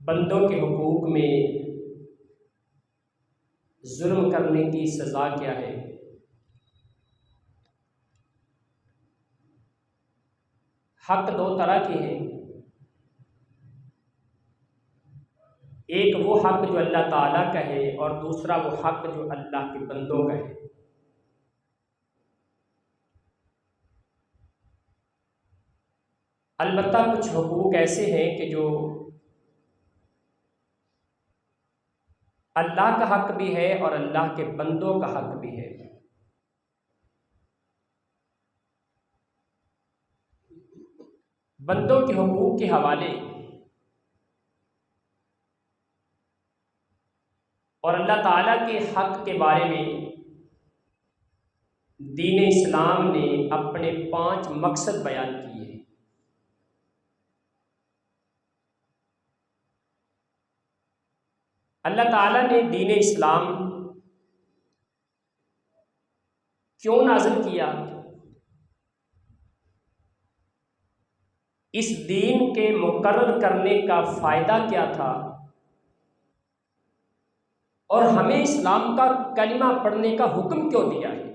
بندوں کے حقوق میں ظلم کرنے کی سزا کیا ہے؟ حق دو طرح کے ہیں، ایک وہ حق جو اللہ تعالیٰ کا ہے اور دوسرا وہ حق جو اللہ کے بندوں کا ہے۔ البتہ کچھ حقوق ایسے ہیں کہ جو اللہ کا حق بھی ہے اور اللہ کے بندوں کا حق بھی ہے۔ بندوں کے حقوق کے حوالے اور اللہ تعالیٰ کے حق کے بارے میں دین اسلام نے اپنے 5 مقصد بیان کیے ہیں۔ اللہ تعالیٰ نے دین اسلام کیوں نازل کیا؟ اس دین کے مقرر کرنے کا فائدہ کیا تھا؟ اور ہمیں اسلام کا کلمہ پڑھنے کا حکم کیوں دیا ہے؟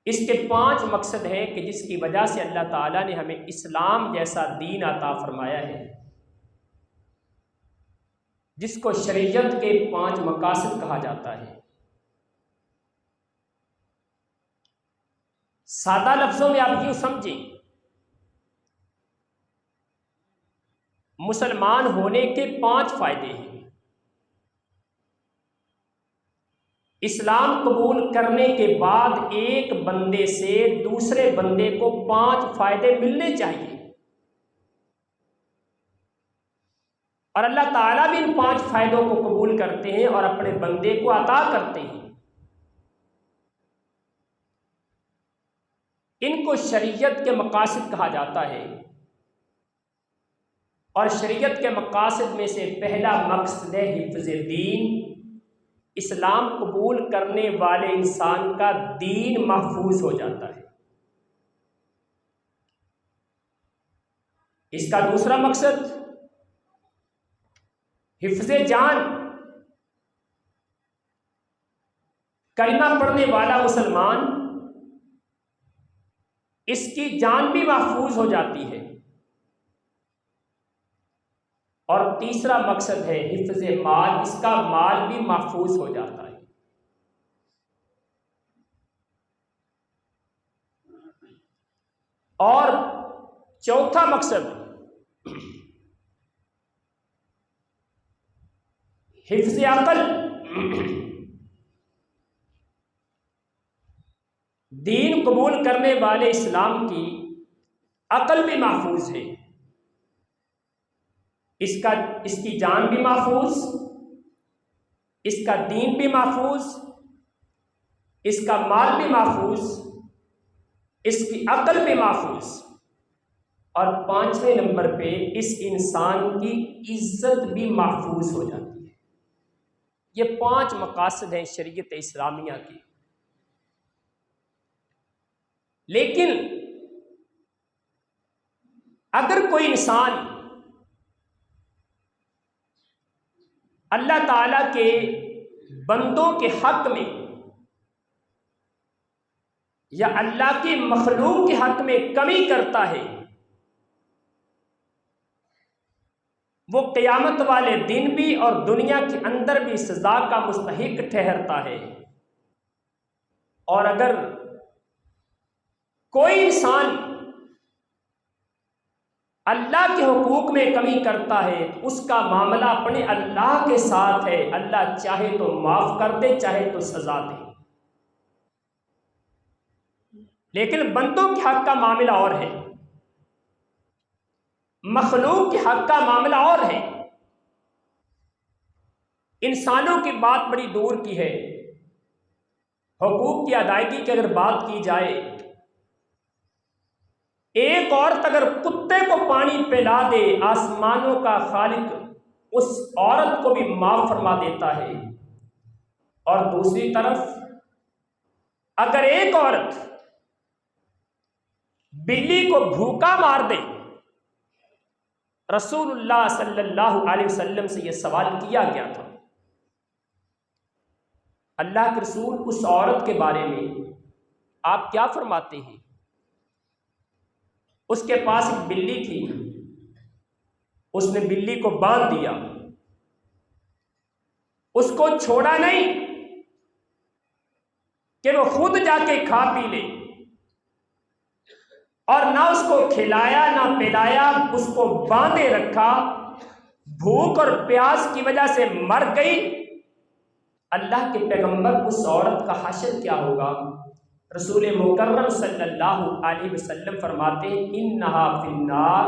اس کے 5 مقصد ہیں کہ جس کی وجہ سے اللہ تعالیٰ نے ہمیں اسلام جیسا دین عطا فرمایا ہے، جس کو شریعت کے 5 مقاصد کہا جاتا ہے۔ سادہ لفظوں میں آپ یوں سمجھیں، مسلمان ہونے کے 5 فائدے ہیں۔ اسلام قبول کرنے کے بعد ایک بندے سے دوسرے بندے کو 5 فائدے ملنے چاہیے، اور اللہ تعالیٰ بھی ان 5 فائدوں کو قبول کرتے ہیں اور اپنے بندے کو عطا کرتے ہیں۔ ان کو شریعت کے مقاصد کہا جاتا ہے، اور شریعت کے مقاصد میں سے پہلا مقصد ہے حفظ دین۔ اسلام قبول کرنے والے انسان کا دین محفوظ ہو جاتا ہے۔ اس کا دوسرا مقصد حفظ جان۔ کلمہ پڑھنے والا مسلمان، اس کی جان بھی محفوظ ہو جاتی ہے۔ اور تیسرا مقصد ہے حفظ مال، اس کا مال بھی محفوظ ہو جاتا ہے۔ اور چوتھا مقصد حفظ عقل۔ دین قبول کرنے والے اسلام کی عقل بھی محفوظ ہے، اس کی جان بھی محفوظ، اس کا دین بھی محفوظ، اس کا مال بھی محفوظ، اس کی عقل بھی محفوظ، اور 5ویں نمبر پہ اس انسان کی عزت بھی محفوظ ہو جاتی ہے۔ یہ 5 مقاصد ہیں شریعت اسلامیہ کے۔ لیکن اگر کوئی انسان اللہ تعالیٰ کے بندوں کے حق میں یا اللہ کی مخلوق کے حق میں کمی کرتا ہے، وہ قیامت والے دن بھی اور دنیا کے اندر بھی سزا کا مستحق ٹھہرتا ہے۔ اور اگر کوئی انسان اللہ کے حقوق میں کمی کرتا ہے، اس کا معاملہ اپنے اللہ کے ساتھ ہے۔ اللہ چاہے تو معاف کر دے، چاہے تو سزا دے۔ لیکن بندوں کے حق کا معاملہ اور ہے، مخلوق کے حق کا معاملہ اور ہے۔ انسانوں کی بات بڑی دور کی ہے، حقوق کی ادائیگی کی اگر بات کی جائے، ایک عورت اگر کتے کو پانی پلا دے، آسمانوں کا خالق اس عورت کو بھی معاف فرما دیتا ہے۔ اور دوسری طرف اگر ایک عورت بلی کو بھوکا مار دے رسول اللہ صلی اللہ علیہ وسلم سے یہ سوال کیا گیا تھا، اللہ کے رسول اس عورت کے بارے میں آپ کیا فرماتے ہیں؟ اس کے پاس ایک بلی تھی، اس نے بلی کو باندھ دیا، اس کو چھوڑا نہیں کہ وہ خود جا کے کھا پی لے، اور نہ اس کو کھلایا نہ پلایا، اس کو باندھے رکھا، بھوک اور پیاس کی وجہ سے مر گئی۔ اللہ کے پیغمبر اس عورت کا حشر کیا ہوگا؟ رسول مکرم صلی اللہ علیہ وسلم فرماتے ہیں انہا فی النار،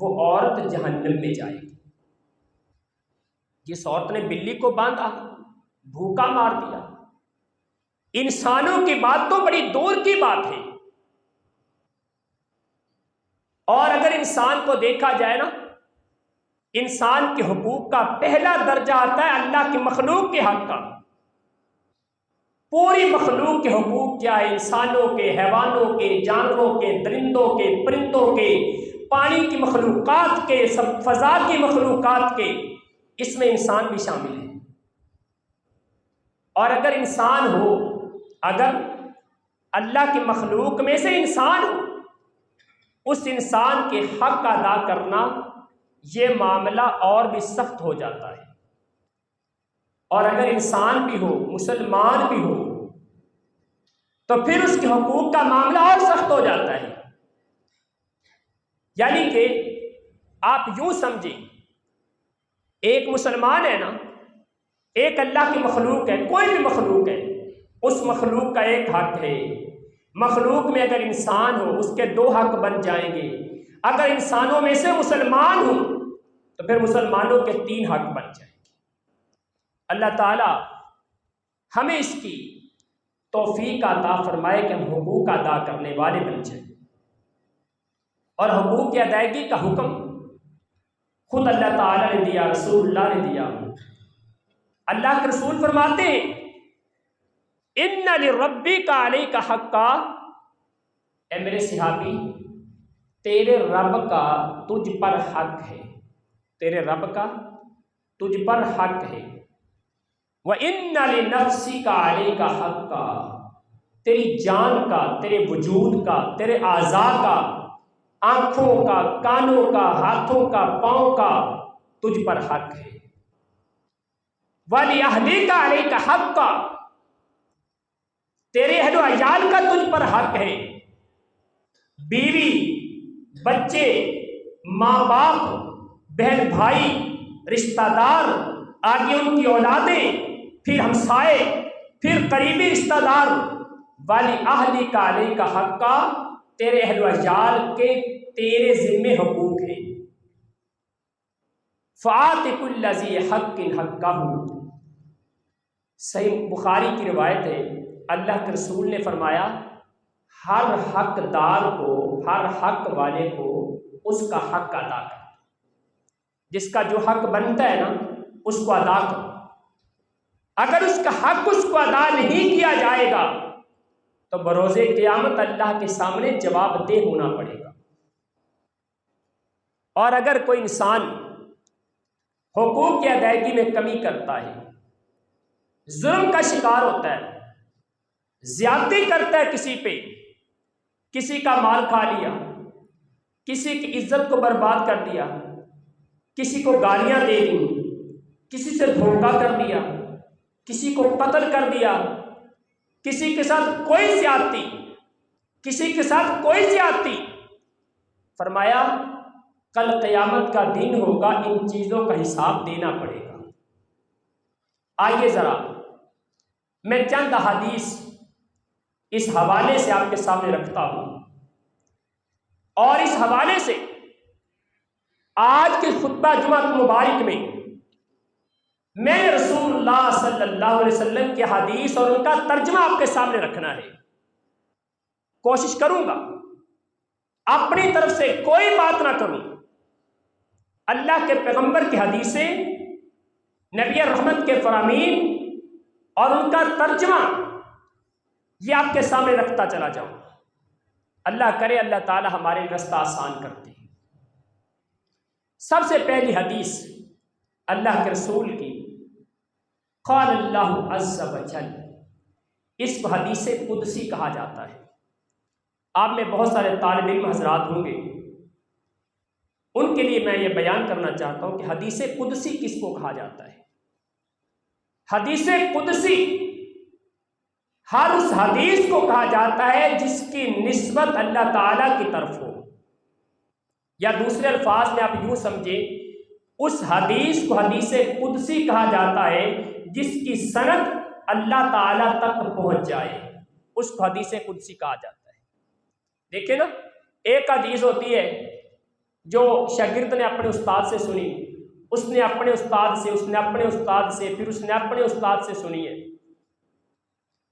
وہ عورت جہنم میں جائے گی۔ جس عورت نے بلی کو باندھا، بھوکا مار دیا، انسانوں کی بات تو بڑی دور کی بات ہے، اور اگر انسان کو دیکھا جائے نا، انسان کے حقوق کا پہلا درجہ آتا ہے اللہ کی مخلوق کے حق کا۔ پوری مخلوق کے حقوق کیا ہے؟ انسانوں کے، حیوانوں کے، جانوروں کے، درندوں کے، پرندوں کے، پانی کی مخلوقات کے، سب فضا کی مخلوقات کے، اس میں انسان بھی شامل ہے۔ اور اگر انسان ہو، اگر اللہ کی مخلوق میں سے انسان ہو، اس انسان کے حق ادا کرنا، یہ معاملہ اور بھی سخت ہو جاتا ہے۔ اور اگر انسان بھی ہو، مسلمان بھی ہو، تو پھر اس کے حقوق کا معاملہ اور سخت ہو جاتا ہے۔ یعنی کہ آپ یوں سمجھیں، ایک مسلمان ہے نا، ایک اللہ کی مخلوق ہے، کوئی بھی مخلوق ہے، اس مخلوق کا ایک حق ہے۔ مخلوق میں اگر انسان ہو، اس کے دو حق بن جائیں گے۔ اگر انسانوں میں سے مسلمان ہوں تو پھر مسلمانوں کے تین حق بن جائیں گے۔ اللہ تعالی ہمیں اس کی توفیق عطا فرمائے کہ ہم حقوق ادا کرنے والے بن جائیں، اور حقوق کی ادائیگی کا حکم خود اللہ تعالی نے دیا، رسول اللہ نے دیا۔ اللہ کے رسول فرماتے ہیں ان لربک علیک حقا، اے میرے صحابی، تیرے رب کا تجھ پر حق ہے، تیرے رب کا تجھ پر حق ہے۔ وَإِنَّ لِنَفْسِكَ عَلَيْكَ حَقًّا، تیری جان کا، تیرے وجود کا، تیرے اعضاء کا، آنکھوں کا، کانوں کا، ہاتھوں کا، پاؤں کا تجھ پر حق ہے۔ وَلِأَهْلِكَ عَلَيْكَ حَقًّا، تیرے اہل و عیال کا تجھ پر حق ہے۔ بیوی، بچے، ماں باپ، بہن بھائی، رشتہ دار، آگے ان کی اولادیں، پھر ہمسائے، پھر قریبی رشتہ دار۔ وَلِأَهْلِكَ عَلَيْكَ حَقًّا، تیرے اہل و عیال کے تیرے ذمے حقوق ہیں۔ فَآتِ كُلَّ ذِي حَقٍّ حَقَّهُ، صحیح بخاری کی روایت ہے، اللہ کے رسول نے فرمایا ہر حقدار کو، ہر حق والے کو اس کا حق ادا کر، جس کا جو حق بنتا ہے نا اس کو ادا کرو۔ اگر اس کا حق اس کو ادا نہیں کیا جائے گا تو بروز قیامت اللہ کے سامنے جواب دہ ہونا پڑے گا۔ اور اگر کوئی انسان حقوق کی ادائیگی میں کمی کرتا ہے، ظلم کا شکار ہوتا ہے، زیادتی کرتا ہے کسی پہ، کسی کا مال کھا لیا، کسی کی عزت کو برباد کر دیا، کسی کو گالیاں دے دیں، کسی سے دھوکہ کر دیا، کسی کو قتل کر دیا، کسی کے ساتھ کوئی زیادتی، کسی کے ساتھ کوئی زیادتی، فرمایا کل قیامت کا دن ہوگا، ان چیزوں کا حساب دینا پڑے گا۔ آئیے ذرا میں چند احادیث اس حوالے سے آپ کے سامنے رکھتا ہوں، اور اس حوالے سے آج کے خطبہ جمعہ مبارک میں میں رسول اللہ صلی اللہ علیہ وسلم کی حدیث اور ان کا ترجمہ آپ کے سامنے رکھنا ہے۔ کوشش کروں گا اپنی طرف سے کوئی بات نہ کروں، اللہ کے پیغمبر کی حدیثیں، نبی رحمت کے فرامین اور ان کا ترجمہ یہ آپ کے سامنے رکھتا چلا جاؤں۔ اللہ کرے اللہ تعالی ہمارے رستہ آسان کرتے ہیں۔ سب سے پہلی حدیث اللہ کے رسول کی، قال اللہ عز وجل، اس کو حدیث قدسی کہا جاتا ہے۔ آپ میں بہت سارے طالب علم حضرات ہوں گے، ان کے لیے میں یہ بیان کرنا چاہتا ہوں کہ حدیث قدسی کس کو کہا جاتا ہے۔ حدیث قدسی ہر اس حدیث کو کہا جاتا ہے جس کی نسبت اللہ تعالیٰ کی طرف ہو، یا دوسرے الفاظ میں آپ یوں سمجھیں، اس حدیث کو حدیث قدسی کہا جاتا ہے جس کی سند اللہ تعالیٰ تک پہنچ جائے، اس کو حدیث قدسی کہا جاتا ہے۔ دیکھیں نا، ایک حدیث ہوتی ہے جو شاگرد نے اپنے استاد سے سنی، اس نے اپنے استاد سے، اس نے اپنے استاد سے، پھر اس نے اپنے استاد سے سنی ہے،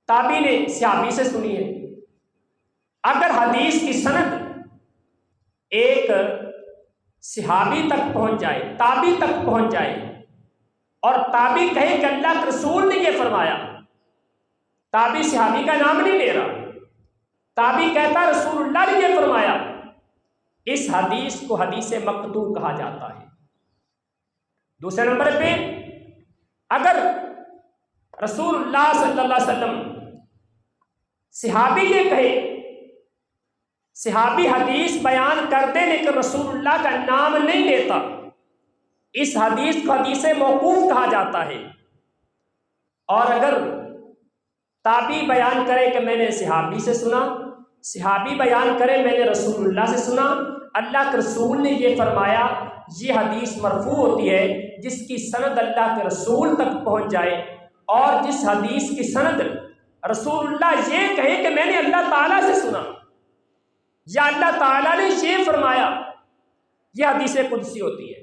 تابعی نے صحابی سے سنی ہے۔ اگر حدیث کی سند ایک صحابی تک پہنچ جائے، تابعی تک پہنچ جائے، اور تابعی کہے کہ اللہ کے رسول نے یہ فرمایا، تابعی صحابی کا نام نہیں لے رہا، تابعی کہتا رسول اللہ نے یہ فرمایا، اس حدیث کو حدیث مقطوع کہا جاتا ہے۔ دوسرے نمبر پہ، اگر رسول اللہ صلی اللہ علیہ وسلم صحابی یہ کہے، صحابی حدیث بیان کر دے لیکن رسول اللہ کا نام نہیں لیتا، اس حدیث کو حدیث موقوف کہا جاتا ہے۔ اور اگر تابعی بیان کرے کہ میں نے صحابی سے سنا، صحابی بیان کرے میں نے رسول اللہ سے سنا، اللہ کے رسول نے یہ فرمایا، یہ حدیث مرفوع ہوتی ہے جس کی سند اللہ کے رسول تک پہنچ جائے، اور جس حدیث کی سند رسول اللہ یہ کہے کہ میں نے اللہ تعالیٰ سے سنا، یا اللہ تعالیٰ نے یہ فرمایا، یہ حدیث قدسی ہوتی ہے۔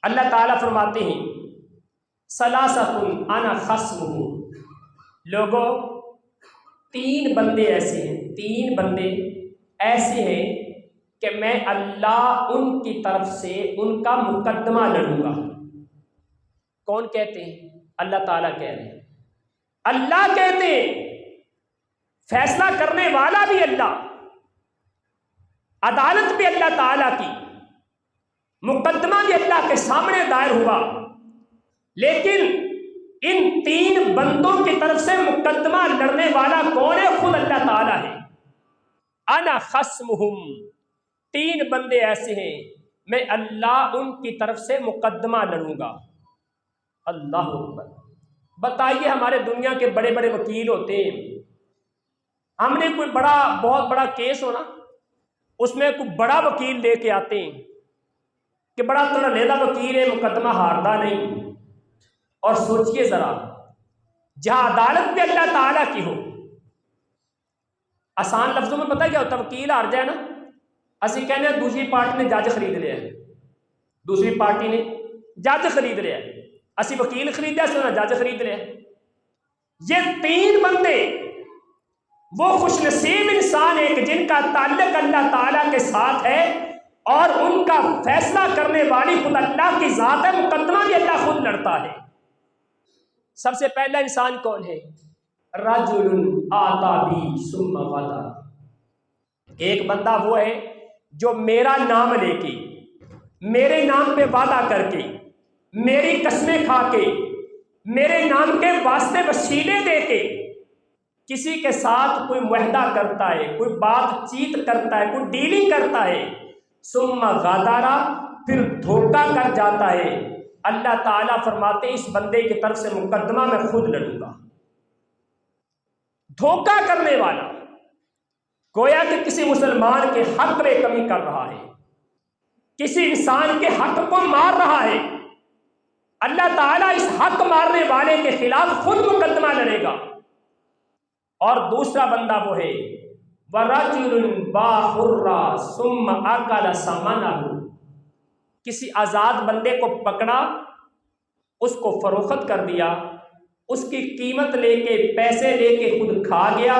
اللہ تعالیٰ فرماتے ہیں ثلاثۃ انا خصمہ، لوگوں تین بندے ایسے ہیں، تین بندے ایسے ہیں کہ میں اللہ ان کی طرف سے ان کا مقدمہ لڑوں گا۔ کون کہتے ہیں؟ اللہ تعالیٰ کہہ رہے ہیں، اللہ کہتے ہیں، فیصلہ کرنے والا بھی اللہ، عدالت بھی اللہ تعالیٰ کی، مقدمہ بھی اللہ کے سامنے دائر ہوا، لیکن ان تین بندوں کی طرف سے مقدمہ لڑنے والا کون ہے؟ خود اللہ تعالیٰ ہے۔ انا خصمہم، تین بندے ایسے ہیں میں اللہ ان کی طرف سے مقدمہ لڑوں گا۔ اللہ اکبر۔ بتائیے، ہمارے دنیا کے بڑے بڑے وکیل ہوتے ہیں، ہم نے کوئی بہت بڑا کیس ہونا، اس میں کوئی بڑا وکیل لے کے آتے ہیں کہ بڑا تڑلیدہ وکیل ہے، مقدمہ ہارتا نہیں، اور سوچئے ذرا، جہاں عدالت بھی اللہ تعالیٰ کی ہو، آسان لفظوں میں پتہ کیا ہوتا ہے؟ وکیل ہار جائے نا، اسی کہنے ہیں دوسری پارٹی نے جج خرید لیا ہے، دوسری پارٹی نے جج خرید لیا ہے، اسی وکیل خریدیا، سونا جج خرید لیا۔ یہ تین بندے وہ خوش نصیب انسان ہیں کہ جن کا تعلق اللہ تعالیٰ کے ساتھ ہے، اور ان کا فیصلہ کرنے والی خود اللہ کی ذات ہے، مقدمہ بھی اللہ خود لڑتا ہے۔ سب سے پہلا انسان کون ہے؟ رجل آتا بی ثم غدا، ایک بندہ وہ ہے جو میرا نام لے کے، میرے نام پہ وعدہ کر کے، میری قسمیں کھا کے، میرے نام کے واسطے وسیلے دے کے کسی کے ساتھ کوئی معاہدہ کرتا ہے، کوئی بات چیت کرتا ہے، کوئی ڈیلنگ کرتا ہے، ثم غدر، پھر دھوکہ کر جاتا ہے، اللہ تعالیٰ فرماتے اس بندے کی طرف سے مقدمہ میں خود لڑوں گا۔ دھوکہ کرنے والا گویا کہ کسی مسلمان کے حق میں کمی کر رہا ہے، کسی انسان کے حق کو مار رہا ہے، اللہ تعالیٰ اس حق مارنے والے کے خلاف خود مقدمہ لڑے گا۔ اور دوسرا بندہ وہ ہے وَرَجُلٌ بَاحُرًّا ثُمَّ أَكَلَ ثَمَنَهُ، کسی آزاد بندے کو پکڑا، اس کو فروخت کر دیا، اس کی قیمت لے کے، پیسے لے کے خود کھا گیا،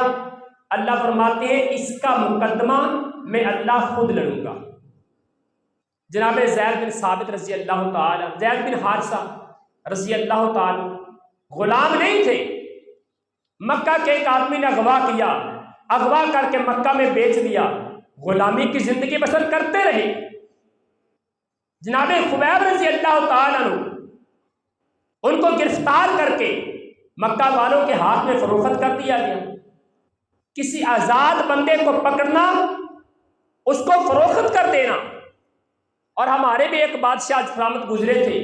اللہ فرماتے ہیں اس کا مقدمہ میں اللہ خود لڑوں گا۔ جناب زید بن ثابت رضی اللہ تعالی، زید بن حارثہ رضی اللہ تعالی غلام نہیں تھے، مکہ کے ایک آدمی نے اغوا کیا، اغوا کر کے مکہ میں بیچ دیا، غلامی کی زندگی بسر کرتے رہے۔ جناب خبیب رضی اللہ تعالیٰ عنہ ان کو گرفتار کر کے مکہ والوں کے ہاتھ میں فروخت کر دیا گیا۔ کسی آزاد بندے کو پکڑنا، اس کو فروخت کر دینا۔ اور ہمارے بھی ایک بادشاہ سلامت گزرے تھے،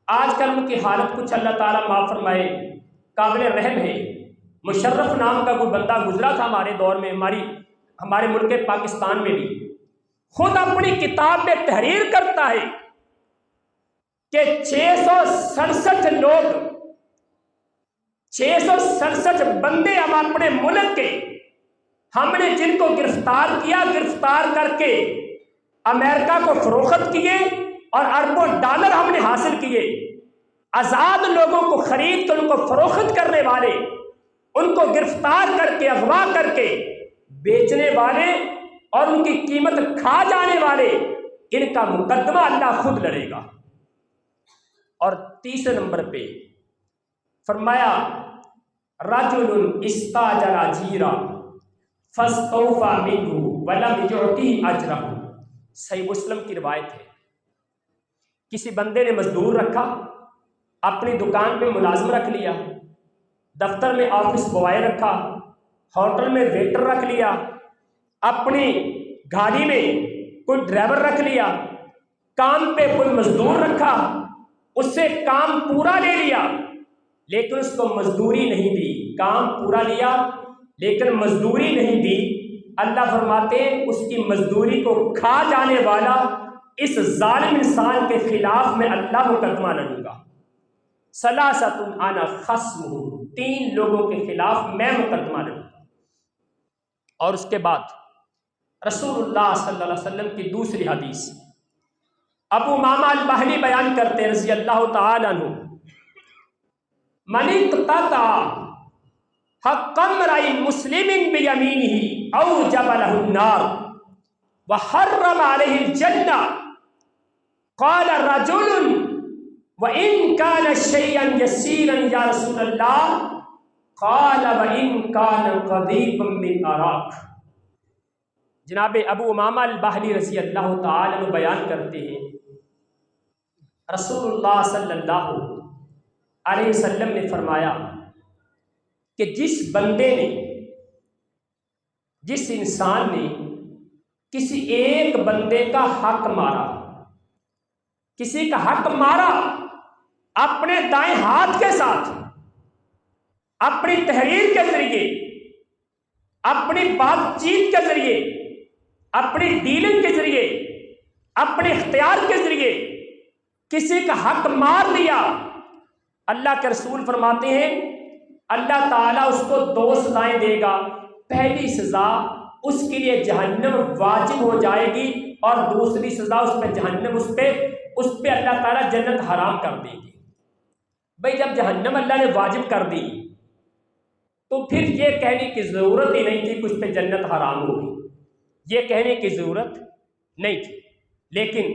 آج کل ان کی حالت کچھ اللہ تعالیٰ معاف فرمائے، قابل رحم ہے۔ مشرف نام کا کوئی بندہ گزرا تھا ہمارے دور میں، ہمارے ملک پاکستان میں بھی، خود اپنی کتاب میں تحریر کرتا ہے کہ 667 لوگ، 667 بندے ہم اپنے ملک کے، ہم نے جن کو گرفتار کیا، گرفتار کر کے امریکہ کو فروخت کیے اور اربوں ڈالر ہم نے حاصل کیے۔ آزاد لوگوں کو خرید کر ان کو فروخت کرنے والے، ان کو گرفتار کر کے اغوا کر کے بیچنے والے اور ان کی قیمت کھا جانے والے، ان کا مقدمہ اللہ خود لڑے گا۔ اور تیسرے نمبر پہ فرمایا رجل استاجر اجیرا فاستوفى منه ولم يعطه اجرہ۔ صحیح مسلم کی روایت ہے، کسی بندے نے مزدور رکھا، اپنی دکان پہ ملازم رکھ لیا، دفتر میں آفس بوائے رکھا، ہوٹل میں ویٹر رکھ لیا، اپنی گاڑی میں کوئی ڈرائیور رکھ لیا، کام پہ کوئی مزدور رکھا، اس سے کام پورا لے لیا لیکن اس کو مزدوری نہیں دی۔ کام پورا لیا لیکن مزدوری نہیں دی۔ اللہ فرماتے ہیں اس کی مزدوری کو کھا جانے والا اس ظالم انسان کے خلاف میں اللہ مقدمہ لڑوں گا۔ ثلاثۃ انا خصمهم، 3 لوگوں کے خلاف میں مقدمہ لڑوں گا۔ اور اس کے بعد رسول اللہ صلی اللہ علیہ وسلم کی دوسری حدیث ابو امامہ الباہلی بیان کرتے ہیں رضی اللہ تعالی عنہ، من اقتطع حق امرئ مسلم بیمینہ اوجب له النار وحرم علیہ الجنہ قال رجل وإن كان شيئا يسيرا يا رسول الله قال وإن كان قضيبا من أراك۔ جناب ابو امامہ الباہلی رضی اللہ تعالی عنہ بیان کرتے ہیں رسول اللہ صلی اللہ علیہ وسلم نے فرمایا کہ جس بندے نے، جس انسان نے کسی ایک بندے کا حق مارا، کسی کا حق مارا اپنے دائیں ہاتھ کے ساتھ، اپنی تحریر کے ذریعے، اپنی بات چیت کے ذریعے، اپنی ڈیلنگ کے ذریعے، اپنے اختیار کے ذریعے کسی کا حق مار لیا، اللہ کے رسول فرماتے ہیں اللہ تعالیٰ اس کو 2 سزائیں دے گا۔ پہلی سزا اس کے لیے جہنم واجب ہو جائے گی اور دوسری سزا اس پہ جہنم، اس پہ اللہ تعالیٰ جنت حرام کر دے گی۔ بھئی جب جہنم اللہ نے واجب کر دی تو پھر یہ کہنے کی ضرورت ہی نہیں تھی کہ اس پہ جنت حرام ہوگی، یہ کہنے کی ضرورت نہیں تھی۔ لیکن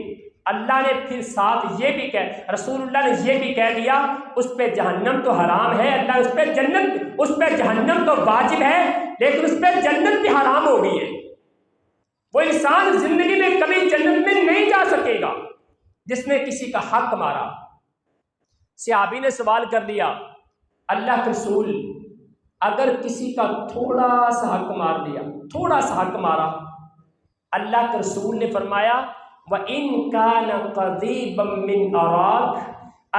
اللہ نے پھر ساتھ یہ بھی کہہ، رسول اللہ نے یہ بھی کہہ دیا اس پہ جہنم تو حرام ہے، اللہ اس پہ جہنم تو واجب ہے لیکن اس پہ جنت بھی حرام ہو گئی ہے۔ وہ انسان زندگی میں کبھی جنت میں نہیں جا سکے گا جس نے کسی کا حق مارا۔ صحابی نے سوال کر لیا اللہ کے رسول اگر کسی کا تھوڑا سا حق مار دیا، تھوڑا سا حق مارا، اللہ کے رسول نے فرمایا وَإِن كَانَ قَضِيبًا مِّنْ أَرَاكَ،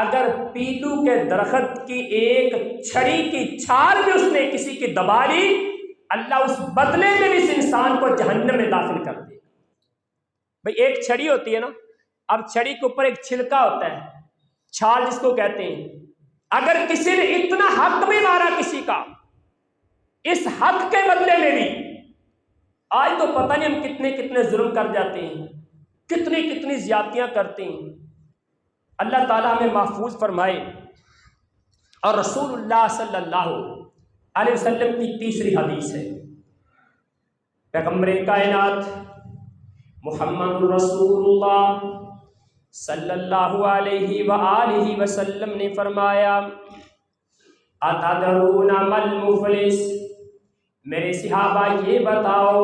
اگر پیلو کے درخت کی ایک چھڑی کی چھال بھی اس نے کسی کی دبا لی، اللہ اس بدلے میں بھی اس انسان کو جہنم میں داخل کر دے۔ بھئی ایک چھڑی ہوتی ہے نا، اب چھڑی کے اوپر ایک چھلکا ہوتا ہے، چھال جس کو کہتے ہیں، اگر کسی نے اتنا حق بھی مارا کسی کا، اس حق کے بدلے میں بھی، آج تو پتہ نہیں ہم کتنے کتنے ظلم کر جاتے ہیں، کتنی کتنی زیادتیاں کرتے ہیں، اللہ تعالیٰ ہمیں محفوظ فرمائے۔ اور رسول اللہ صلی اللہ علیہ وسلم کی تیسری حدیث ہے، پیغمبر کائنات محمد رسول اللہ صلی اللہ علیہ وآلہ وسلم نے فرمایا اتدرون ما المفلس، میرے صحابہ یہ بتاؤ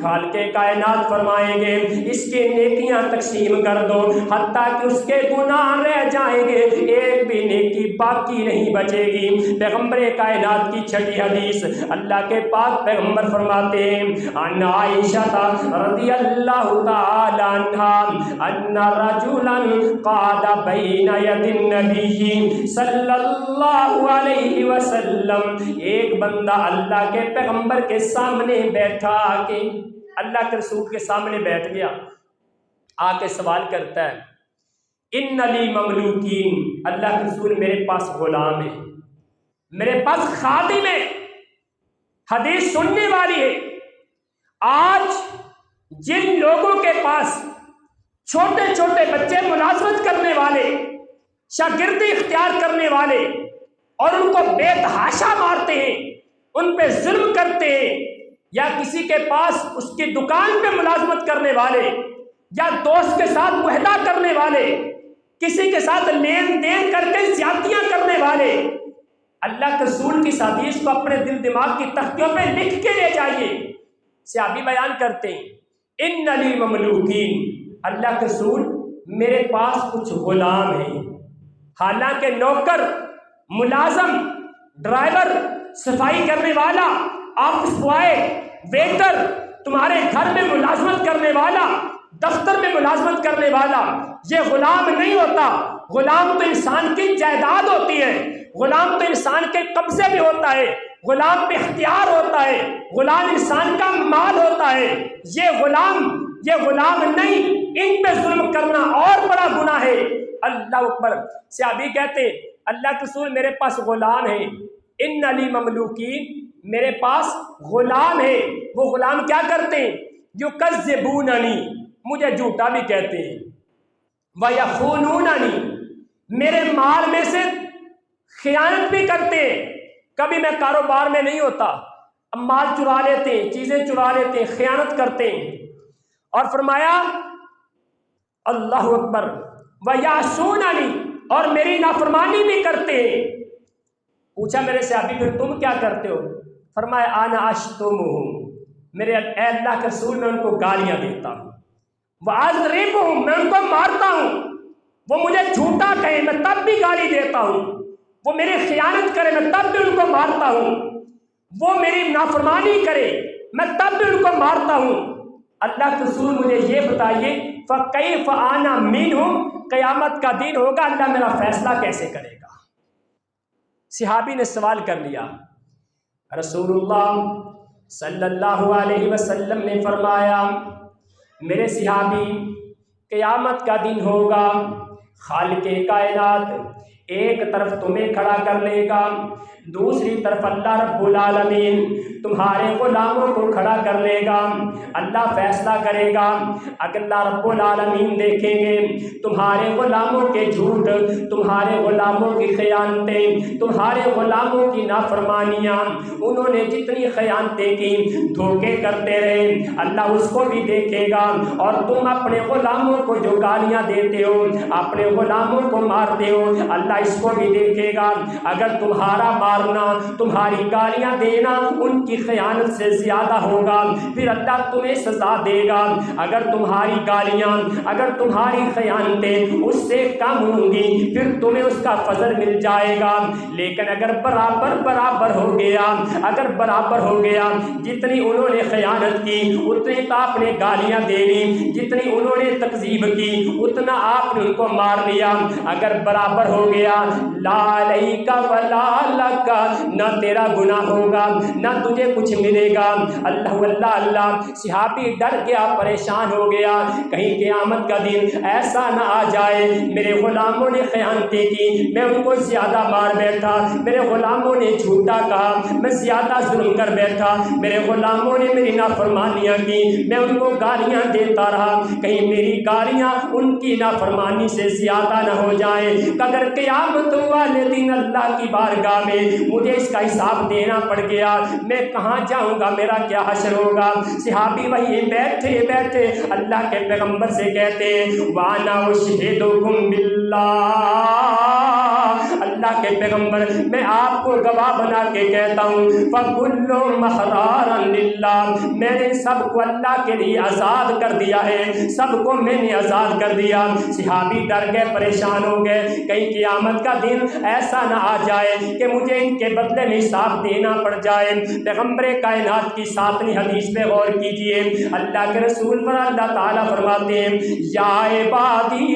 خالق کائنات فرمائیں گے اس کی نیکیاں تقسیم کر دو حتیٰ کہ اس کے گناہ رہ جائیں گے، ایک بھی نیکی باقی نہیں بچے گی۔ پیغمبر کائنات کی چھٹی حدیث، اللہ کے پاک پیغمبر فرماتے ہیں ان عائشہ رضی اللہ تعالی عنہا ان رجلا قعد بین ید النبی صلی اللہ علیہ وسلم، ایک بندہ اللہ کے پیغمبر کے سامنے بیٹھا، کہ اللہ کے رسول کے سامنے بیٹھ گیا، آ کے سوال کرتا ہے ان لی مملوکین، اللہ کے رسول میرے پاس غلام ہے، میرے پاس خادم ہے۔ حدیث سننے والی ہے، آج جن لوگوں کے پاس چھوٹے چھوٹے بچے ملازمت کرنے والے، شاگردی اختیار کرنے والے، اور ان کو بے تحاشا مارتے ہیں، ان پہ ظلم کرتے ہیں، یا کسی کے پاس اس کی دکان پہ ملازمت کرنے والے، یا دوست کے ساتھ معاہدہ کرنے والے، کسی کے ساتھ لین دین کر کے زیادتیاں کرنے والے، اللہ کے رسول کی حدیث کو اپنے دل دماغ کی تختیوں پہ لکھ کے لے جائیے۔ صحابی بیان کرتے ہیں ان لی مملوکین، اللہ کے رسول میرے پاس کچھ غلام ہیں، حالانکہ نوکر، ملازم، ڈرائیور، صفائی کرنے والا، آفس بوائے، ویٹر، تمہارے گھر میں ملازمت کرنے والا، دفتر میں ملازمت کرنے والا، یہ غلام نہیں ہوتا۔ غلام تو انسان کی جائیداد ہوتی ہے، غلام تو انسان کے قبضے میں ہوتا ہے، غلام پہ اختیار ہوتا ہے، غلام انسان کا مال ہوتا ہے۔ یہ غلام نہیں، ان پہ ظلم کرنا اور بڑا گناہ ہے۔ اللہ اکبر۔ صحابی کہتے اللہ کے رسول میرے پاس غلام ہے، ان علی مملوکین، میرے پاس غلام ہے۔ وہ غلام کیا کرتے ہیں؟ یکذبوننی، مجھے جھوٹا بھی کہتے ہیں، ویخونوننی، میرے مال میں سے خیانت بھی کرتے ہیں۔ کبھی میں کاروبار میں نہیں ہوتا، اب مال چرا لیتے ہیں، چیزیں چرا لیتے ہیں، خیانت کرتے ہیں۔ اور فرمایا اللہ اکبر، ویعصوننی، اور میری نافرمانی بھی کرتے ہیں۔ پوچھا میرے صحابی پھر تم کیا کرتے ہو؟ فرمایا انا اشتمہم، میرے اے اللہ کے رسول میں ان کو گالیاں دیتا ہوں، وَأَضْرِبُهُمْ، میں ان کو مارتا ہوں، وہ مجھے جھوٹا کہے میں تب بھی گالی دیتا ہوں، وہ میری خیانت کرے میں تب بھی ان کو مارتا ہوں، وہ میری نافرمانی کرے میں تب بھی ان کو مارتا ہوں۔ اللہ کے رسول مجھے یہ بتائیے فَكَيْفَ أَنَا مِنْهُمْ، قیامت کا دن ہوگا، اللہ میرا فیصلہ کیسے کرے گا؟ صحابی نے سوال کر لیا۔ رسول اللہ صلی اللہ علیہ وسلم نے فرمایا میرے صحابی، قیامت کا دن ہوگا، خالق کائنات ایک طرف تمہیں کھڑا کر لے گا، دوسری طرف اللہ رب العالمین تمہارے غلاموں کو کھڑا کر لے گا۔ اللہ فیصلہ کرے گا، اگر اللہ رب العالمین دیکھیں گے تمہارے غلاموں کے جھوٹ، تمہارے غلاموں کی خیانتیں، تمہارے غلاموں کی نافرمانیاں، انہوں نے جتنی خیانتیں کی، دھوکے کرتے رہے، اللہ اس کو بھی دیکھے گا۔ اور تم اپنے غلاموں کو جو گالیاں دیتے ہو، اپنے غلاموں کو مارتے ہو، اللہ اس کو بھی دیکھے گا۔ اگر تمہارا مارنا، تمہاری گالیاں دینا ان کی خیانت سے زیادہ ہوگا، پھر اللہ تمہیں سزا دے گا۔ اگر تمہاری گالیاں، اگر تمہاری خیانتیں اس سے کم ہوں گی، پھر تمہیں اس کا فضل مل جائے گا۔ لیکن اگر برابر ہو گیا، اگر برابر ہو گیا، جتنی انہوں نے خیانت کی اتنی تو آپ نے گالیاں دے لی، جتنی انہوں نے تکذیب کی اتنا آپ نے ان کو مار لیا۔ اگر برابر ہو گیا، لا علیک ولا لک، نہ تیرا گناہ ہوگا نہ تجھے کچھ ملے گا۔ اللہ صحابی ڈر گیا، پریشان ہو گیا، کہیں قیامت کا دن ایسا نہ آ جائے میرے غلاموں نے خیانتیں کی، میں ان کو زیادہ مار بیٹھا، میرے غلاموں نے جھوٹا کہا، میں زیادہ ظلم کر بیٹھا، میرے غلاموں نے میری نافرمانیاں کی، میں ان کو گالیاں دیتا رہا، کہیں میری گالیاں ان کی نافرمانی سے زیادہ نہ ہو جائے۔ اگر قیامت والے دن اللہ کی بارگاہ میں مجھے اس کا حساب دینا پڑ گیا، میں کہاں جاؤں گا، میرا کیا حشر ہوگا؟ صحابی وہیں بیٹھے بیٹھے اللہ کے پیغمبر سے کہتے وانا اشہدکم باللہ، اللہ کے پیغمبر میں آپ کو گواہ بنا کے کہتا ہوں فَكُلُّ مَحْرَارًا لِلَّهِ، میں نے سب کو اللہ کے لیے آزاد کر دیا ہے، سب کو میں نے آزاد کر دیا۔ صحابی ڈر گئے، پریشان ہو گئے، کہیں قیامت کا دن ایسا نہ آ جائے کہ مجھے ان کے بدلے میں حساب دینا پڑ جائے۔ پیغمبر کائنات کی 7ویں حدیث پہ غور کیجئے، اللہ کے رسول پر اللہ تعالیٰ فرماتے ہیں یا عبادی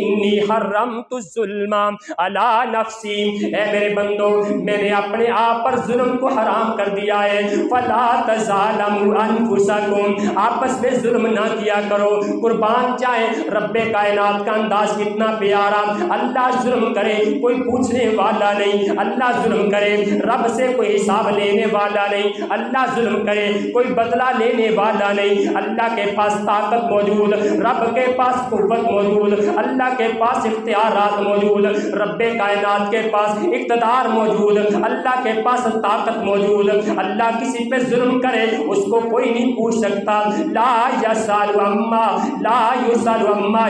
انی حرمت الظلم علی نفسی، اے میرے بندو میں نے اپنے آپ پر ظلم کو حرام کر دیا ہے، فلا تظالموا انفسکم، آپس میں ظلم نہ کیا کرو۔ قربان جائیں رب کائنات کا انداز کتنا پیارا، اللہ ظلم کرے کوئی پوچھنے والا نہیں، اللہ ظلم کرے رب سے کوئی حساب لینے والا نہیں، اللہ ظلم کرے کوئی بدلہ لینے والا نہیں، اللہ کے پاس طاقت موجود، رب کے پاس قوت موجود، اللہ کے پاس اختیارات موجود، رب کائنات کے پاس اقتدار موجود، اللہ کے پاس طاقت موجود۔ اللہ کسی پہ ظلم کرے اس کو کوئی نہیں پوچھ سکتا، لا یسأل عما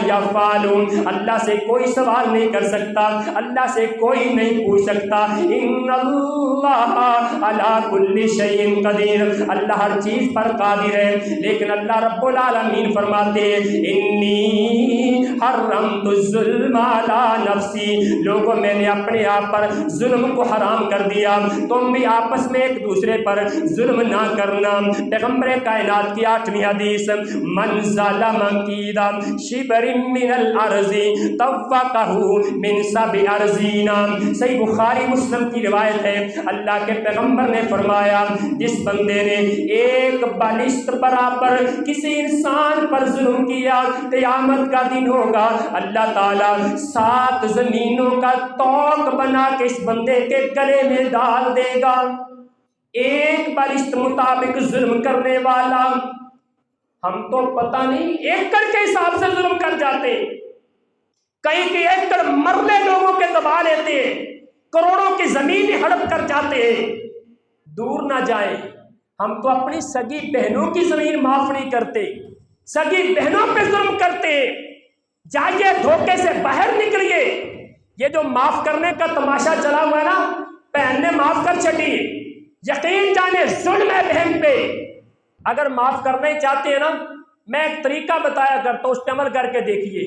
یفعل، اللہ سے کوئی سوال نہیں کر سکتا، اللہ سے کوئی نہیں پوچھ سکتا۔ ان اللہ علی کل شیء قدیر، اللہ ہر چیز پر قادر ہے، لیکن اللہ رب العالمین فرماتے ہیں انی حرمت الظلم علی نفسی، لوگوں میں نے اپنے آپ پر ظلم کو حرام کر دیا، تم بھی آپس میں ایک دوسرے پر ظلم نہ کرنا۔ پیغمبر کائنات کی 8ویں حدیث من ظلم قید شبر من الارض طوقہ من 7 ارضین، صحیح بخاری مسلم کی روایت ہے، اللہ کے پیغمبر نے فرمایا جس بندے نے ایک بالشت برابر کسی انسان پر ظلم کیا، قیامت کا دن ہوگا اللہ تعالیٰ 7 زمینوں کا توق بنا کے اس بندے کے گلے میں ڈال دے گا۔ ایک بالشت مطابق ظلم کرنے والا، ہم تو پتہ نہیں ایکڑ کے حساب سے ظلم کر جاتے، کئی کے ایکڑ مرلے لوگوں کے دبا لیتے، کروڑوں کی زمین ہڑپ کر جاتے ہیں۔ دور نہ جائیں، ہم تو اپنی سگی بہنوں کی زمین معاف نہیں کرتے، سگی بہنوں پہ ظلم کرتے۔ جائیے دھوکے سے باہر نکلیے، یہ جو معاف کرنے کا تماشا چلا ہوا ہے نا، بہن نے معاف کر چڑی، یقین جانے ظلم ہے بہن پہ۔ اگر معاف کرنا ہی چاہتے ہیں نا، میں ایک طریقہ بتایا کرتا ہوں، اس پہ عمل کر کے دیکھیے۔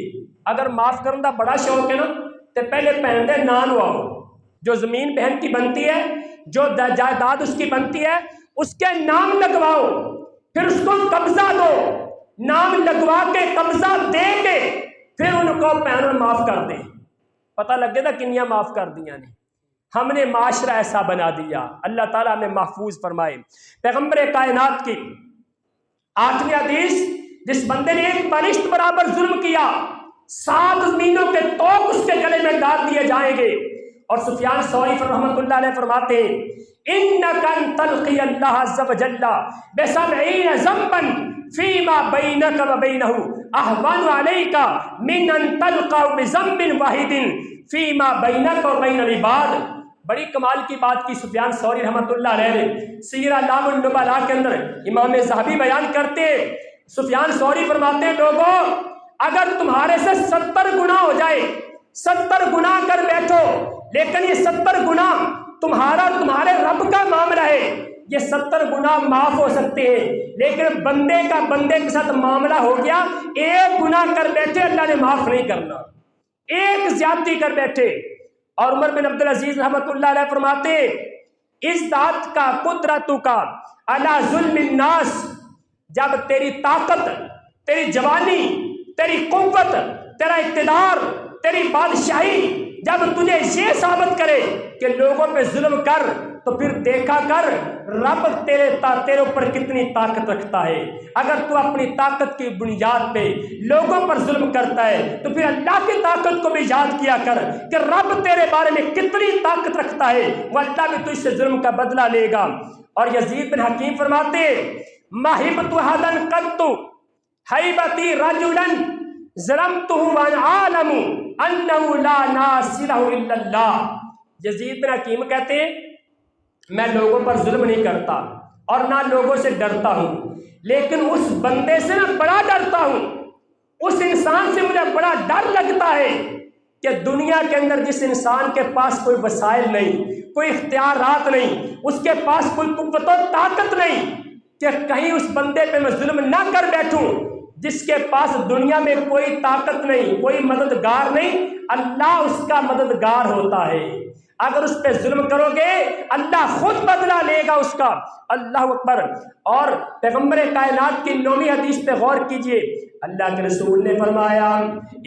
اگر معاف کرنے کا بڑا شوق ہے نا تو پہلے بہن دے نان واؤ، جو زمین بہن کی بنتی ہے، جو جائیداد اس کی بنتی ہے، اس کے نام لگواؤ، پھر اس کو قبضہ دو، نام لگوا کے قبضہ دے کے پھر ان کو بہن معاف کر دیں، پتہ لگ گیا تھا کنیاں معاف کر دیا نے۔ ہم نے معاشرہ ایسا بنا دیا، اللہ تعالیٰ ہمیں محفوظ فرمائے۔ پیغمبر کائنات کی 8ویں حدیث، جس بندے نے ایک بالشت برابر ظلم کیا 7 زمینوں کے توق اس کے گلے میں ڈال دیے جائیں گے۔ اور سفیان ثوری رحمۃ اللہ علیہ فرماتے ہیں انک ان تلقی اللہ عز وجل ب70 ذنبا فیما بینک و بینہ اہون علیک من ان تلقى بذنب واحد فیما بینک و بین العباد۔ بڑی کمال کی بات کی سفیان ثوری رحمۃ اللہ علیہ نے، سیر اعلام النبلاء کے اندر امام ذہبی بیان کرتے، سفیان ثوری فرماتے ہیں لوگوں اگر تمہارے سے 70 گناہ ہو جائے، 70 گناہ کر بیٹھو، لیکن یہ 70 گناہ تمہارے رب کا معاملہ ہے، یہ 70 گناہ معاف ہو سکتے ہیں، لیکن بندے کا بندے کے ساتھ معاملہ ہو گیا، ایک گناہ کر بیٹھے اللہ نے معاف نہیں کرنا، ایک زیادتی کر بیٹھے۔ اور عمر بن عبدالعزیز رحمۃ اللہ علیہ فرماتے اس ذات کا قدرت کا علی ظلم الناس، جب تیری طاقت، تیری جوانی، تیری قوت، تیرا اقتدار، تیری بادشاہی جب تجھے یہ ثابت کرے کہ لوگوں پہ ظلم کر، تو پھر دیکھا کر رب تیرے اوپر کتنی طاقت رکھتا ہے۔ اگر تو اپنی طاقت کی بنیاد پہ لوگوں پر ظلم کرتا ہے تو پھر اللہ کی طاقت کو بھی یاد کیا کر کہ رب تیرے بارے میں کتنی طاقت رکھتا ہے، وہ اللہ بھی تجھ سے ظلم کا بدلہ لے گا۔ اور یزید بن حکیم فرماتے مَحِبْتُ أَحَدًا قَطُّ حَيْبَتِي رَجُلًا ظَلَمْتُهُ وَأَنَا أَعْلَمُ أَنَّهُ لَا نَاصِرَهُ إِلَّا اللَّهُ۔ یزید بن حکیم کہتے ہیں میں لوگوں پر ظلم نہیں کرتا اور نہ لوگوں سے ڈرتا ہوں، لیکن اس بندے سے میں بڑا ڈرتا ہوں، اس انسان سے مجھے بڑا ڈر لگتا ہے کہ دنیا کے اندر جس انسان کے پاس کوئی وسائل نہیں، کوئی اختیارات نہیں، اس کے پاس کوئی قوت و طاقت نہیں، کہ کہیں اس بندے پہ میں ظلم نہ کر بیٹھوں، جس کے پاس دنیا میں کوئی طاقت نہیں، کوئی مددگار نہیں، اللہ اس کا مددگار ہوتا ہے۔ اگر اس پہ ظلم کرو گے اللہ خود بدلہ لے گا اس کا۔ اللہ اکبر۔ اور پیغمبر کائنات کی 9ویں حدیث پہ غور کیجئے، اللہ کے رسول نے فرمایا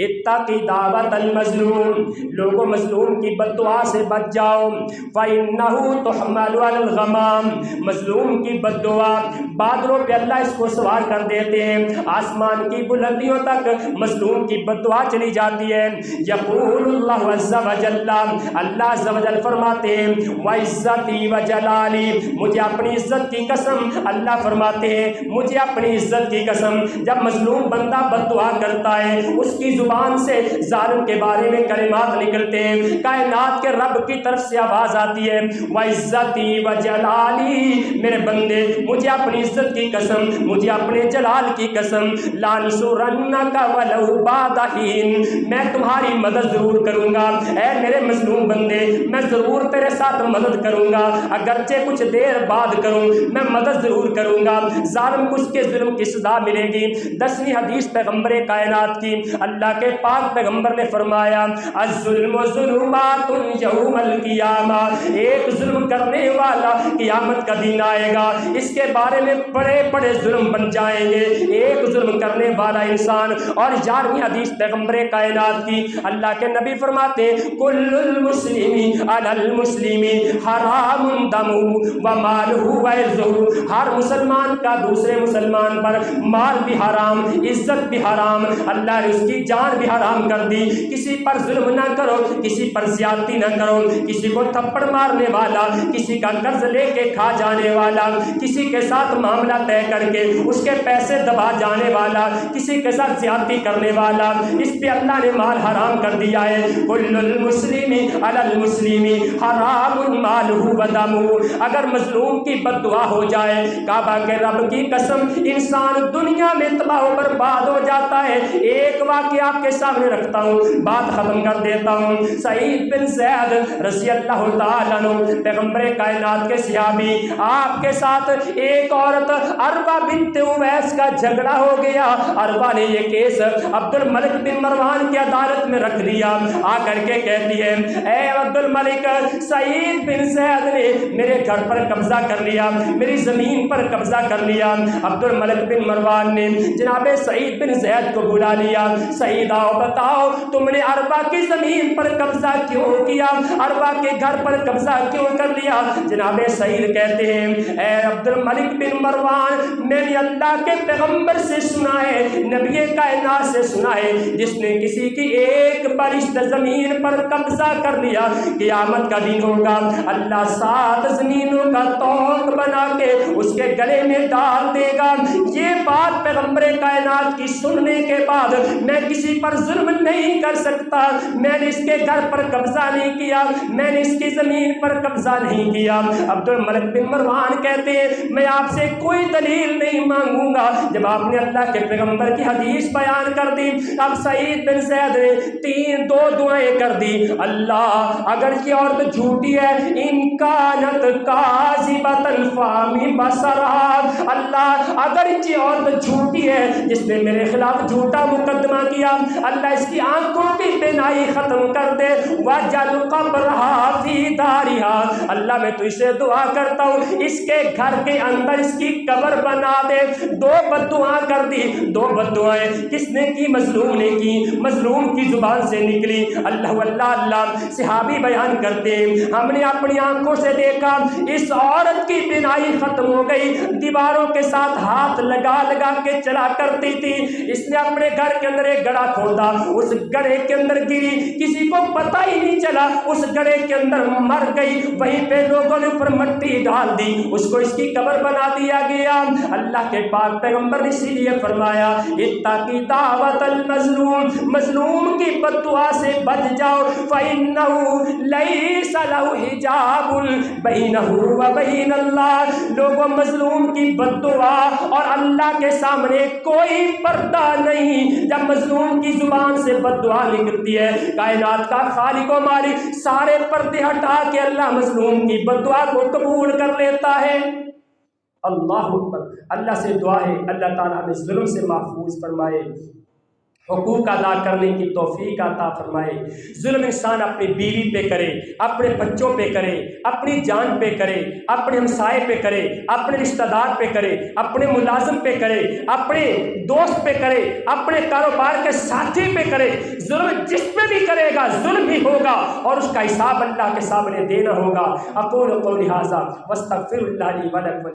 اتقی دعوت المظلوم، لوگوں مظلوم کی بد دعا سے بچ جاؤ، فإنہ تحمل علی الغمام، مظلوم کی بد دعا بادلوں پہ اللہ اس کو سوار کر دیتے ہیں، آسمان کی بلندیوں تک مظلوم کی بد دعا چلی جاتی ہے۔ یقول اللہ عز وجل، اللہ عز وجل فرماتے ہیں وعزتی وجلالی، مجھے اپنی عزت کی قسم، اللہ فرماتے ہیں مجھے اپنی عزت کی قسم، جب مظلوم بندہ بد دعا کرتا ہے اس کی زبان سے ظالم کے بارے میں کلمات نکلتے ہیں، کائنات کے رب کی طرف سے آواز آتی ہے وعزتی وجلالی، میرے بندے مجھے اپنی عزت کی قسم، مجھے اپنے جلال کی قسم، لانصرنک ولو بعد حین، میں تمہاری مدد ضرور کروں گا، اے میرے مظلوم بندے میں ضرور تیرے ساتھ مدد کروں گا، اگرچہ کچھ دیر بعد کروں میں مدد ضرور کروں گا، ظالم کو اس کے ظلم کی سزا ملے گی۔ 10ویں حدیث پیغمبر کائنات کی، اللہ کے پاک پیغمبر نے فرمایا الظلم ظلمات یوم القیامہ، ایک ظلم کرنے والا قیامت کا دن آئے گا اس کے بارے میں بڑے بڑے ظلم بن جائیں گے، ایک ظلم کرنے والا انسان۔ اور 11ویں حدیث پیغمبر کائنات کی، اللہ کے نبی فرماتے کل المسلم علی المسلم حرام دمہ ومالہ وعرضہ، ہر مسلمان کا دوسرے مسلمان پر مال بھی حرام، عزت بھی حرام، اللہ نے اس کی جان بھی حرام کر دی۔ کسی پر ظلم نہ کرو، کسی پر زیادتی نہ کرو، کسی کو تھپڑ مارنے والا، کسی کا قرض لے کے کھا جانے والا، کسی کے ساتھ معاملہ طے کر کے اس کے پیسے دبا جانے والا، کسی کے ساتھ زیادتی کرنے والا، اس پہ اللہ نے مال حرام کر دیا ہے۔ کل المسلم علی المسلم حرام مالہ ودمہ، اگر مظلوم کی بد دعا ہو جائے کعبہ کے رب کی قسم انسان دنیا میں تباہ و برباد ہو جاتا ہے۔ ایک واقعہ آپ کے سامنے رکھتا ہوں، بات ختم کر دیتا ہوں۔ سعید بن زید رضی اللہ تعالیٰ عنہ پیغمبر کائنات کے صحابی، آپ کے ساتھ ایک عورت عربہ بنت اویس کا جھگڑا ہو گیا، عربہ نے یہ کیس عبد الملک بن مروان کی عدالت میں رکھ دیا، آ کر کے کہتی ہے اے عبد الملک، سعید بن زید نے میرے گھر پر قبضہ کر لیا، میری زمین پر قبضہ کر لیا۔ عبد الملک بن مروان نے جناب سعید بن زید کو بلا لیا، سعید آؤ بتاؤ تم نے عربہ کی زمین پر قبضہ کیوں کیا، عربہ کے گھر پر قبضہ کیوں کر لیا؟ جناب سعید کہتے ہیں اے عبد الملک بن مروان، میں نے اللہ کے پیغمبر سے سنا ہے، نبی کائنات سے سنا ہے، جس نے کسی کی ایک بلشت زمین پر قبضہ کر لیا قیامت کا دن ہوگا اللہ 7 زمینوں کا توق بنا کے اس کے گلے میں ڈال دے گا۔ یہ بات پیغمبر کائنات کی سننے کے بعد میں کسی پر ظلم نہیں کر سکتا، میں نے اس کے گھر پر قبضہ نہیں کیا، میں نے اس کی زمین پر قبضہ نہیں کیا۔ عبد الملک بن مروان کہتے ہیں میں آپ سے کوئی دلیل نہیں مانگوں گا۔ جب آپ نے اللہ کے پیغمبر کی حدیث بیان کر دی، اب سعید بن زید نے 2 دعائیں کر دی، اللہ اگر یہ عورت جھوٹی ہے ان کانت کاذبۃ فامی بصرہا، اللہ اگر یہ عورت جھوٹی ہے جس نے میرے خلاف جھوٹا مقدمہ کیا، اللہ اس کی آنکھوں کی بینائی ختم کر دے، وجعل قبرہا فی دارہا، اللہ میں تو اسے دعا کرتا ہوں اس کے گھر کے اندر اس کی قبر بنا دے۔ 2 بد دعا کر دی، 2 بد دعائیں کس نے کی؟ مظلوم نے کی، مظلوم کی زبان سے نکلی۔ اللہ اللہ صحابی بیان کرتے ہیں ہم نے اپنی آنکھوں سے دیکھا اس عورت کی بینائی ختم ہو گئی، دیواروں کے ساتھ ہاتھ لگا لگا کے چلا کرتی تھی، اس نے اپنے گھر کے اندر ایک گڑھا کھودا، اس گڑھے کے اندر گری، کسی کو پتہ ہی نہیں چلا، اس گڑھے کے اندر مر گئی، وہیں پہ لوگوں نے اوپر مٹی ڈال دی، اس کو اس کی قبر بنا دیا گیا۔ اللہ کے پاک پیغمبر نے اسی لیے فرمایا اتقی دعوت المظلوم، مظلوم کی بد دعا سے بچ جاؤ، فإنہ لیس لہ حجاب بینہ و بین اللہ، لوگوں مظلوم کی بد دعا اور اللہ کے سامنے کوئی پردہ نہیں۔ جب مظلوم کی زبان سے بد دعا نکلتی ہے، کائنات کا خالق و مالک سارے پردے ہٹا کے اللہ مظلوم کی بد دعا کو قبول کر لیتا ہے۔ اللہ اکبر۔ اللہ سے دعا ہے اللہ تعالیٰ ہمیں ظلم سے محفوظ فرمائے، حقوق ادا کرنے کی توفیق عطا فرمائے۔ ظلم انسان اپنی بیوی پہ کرے، اپنے بچوں پہ کرے، اپنی جان پہ کرے، اپنے ہمسائے پہ کرے، اپنے رشتہ دار پہ کرے، اپنے ملازم پہ کرے، اپنے دوست پہ کرے، اپنے کاروبار کے ساتھی پہ کرے، ظلم جس پہ بھی کرے گا ظلم ہی ہوگا اور اس کا حساب اللہ کے سامنے دینا ہوگا۔ اقول قولی ھذا واستغفر اللہ لی و لکم۔